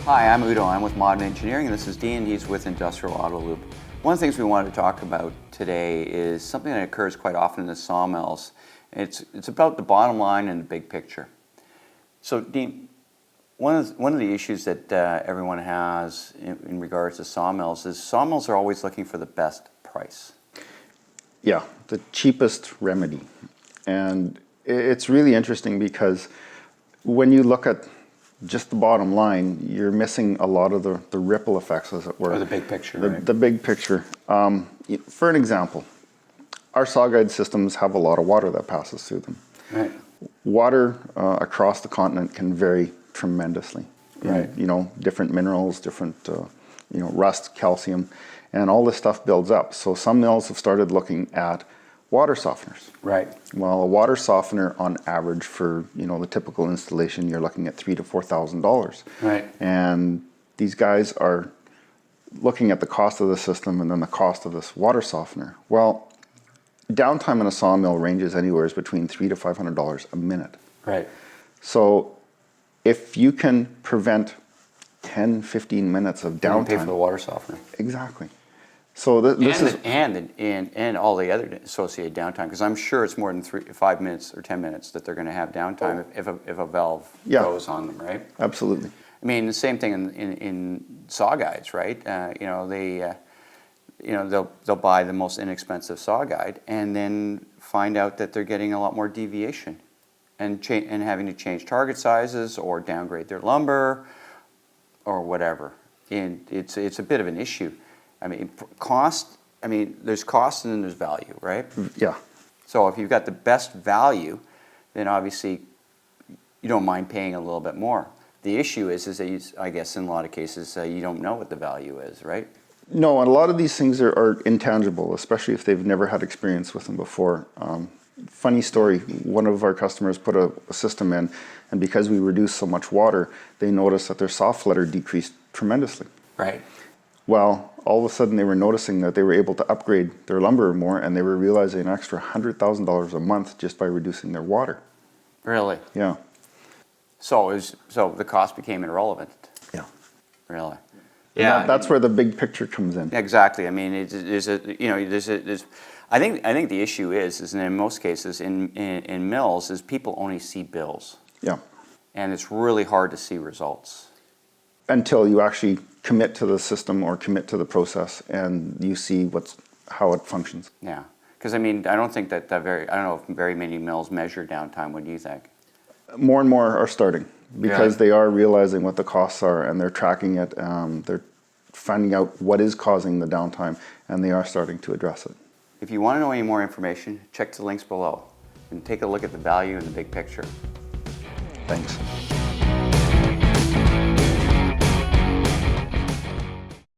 Hi, I'm Udo. I'm with Modern Engineering, and this is Dean. He's with Industrial Auto Loop. One of the things we wanted to talk about today is something that occurs quite often in the sawmills. It's about the bottom line and the big picture. So, Dean, one of the issues that everyone has in regards to sawmills is sawmills are always looking for the best price. Yeah, the cheapest remedy. And it's really interesting because when you look at just the bottom line, you're missing a lot of the ripple effects, as it were. Or the big picture, right? The big picture. For an example, our saw guide systems have a lot of water that passes through them. Right. Water across the continent can vary tremendously. Right. Different minerals, different, rust, calcium, and all this stuff builds up. So some mills have started looking at water softeners. Right. Well, a water softener on average for, the typical installation, you're looking at $3,000 to $4,000. Right. And these guys are looking at the cost of the system and then the cost of this water softener. Well, downtime in a sawmill ranges anywhere between $300 to $500 a minute. Right. So if you can prevent 10, 15 minutes of downtime. Pay for the water softener. Exactly. So this is and all the other associated downtime, because I'm sure it's more than 5 minutes or 10 minutes that they're going to have downtime if a valve goes on them, right? Absolutely. I mean, the same thing in saw guides, right? They'll buy the most inexpensive saw guide and then find out that they're getting a lot more deviation and having to change target sizes or downgrade their lumber or whatever. And it's a bit of an issue. I mean, cost. I mean, there's cost and then there's value, right? Yeah. So if you've got the best value, then obviously you don't mind paying a little bit more. The issue is that I guess in a lot of cases you don't know what the value is, right? No, and a lot of these things are intangible, especially if they've never had experience with them before. Funny story, one of our customers put a system in, and because we reduced so much water, they noticed that their saw flutter decreased tremendously. Right. Well, all of a sudden they were noticing that they were able to upgrade their lumber more, and they were realizing an extra $100,000 a month just by reducing their water. Really? Yeah. So the cost became irrelevant. Yeah. Really? Yeah. That's where the big picture comes in. Exactly. I mean, I think the issue is in most cases in mills is people only see bills. Yeah. And it's really hard to see results. Until you actually commit to the system or commit to the process and you see how it functions. Yeah. Because I mean, I don't think I don't know if very many mills measure downtime. What do you think? More and more are starting because they are realizing what the costs are and they're tracking it. They're finding out what is causing the downtime and they are starting to address it. If you want to know any more information, check the links below and take a look at the value and the big picture. Thanks.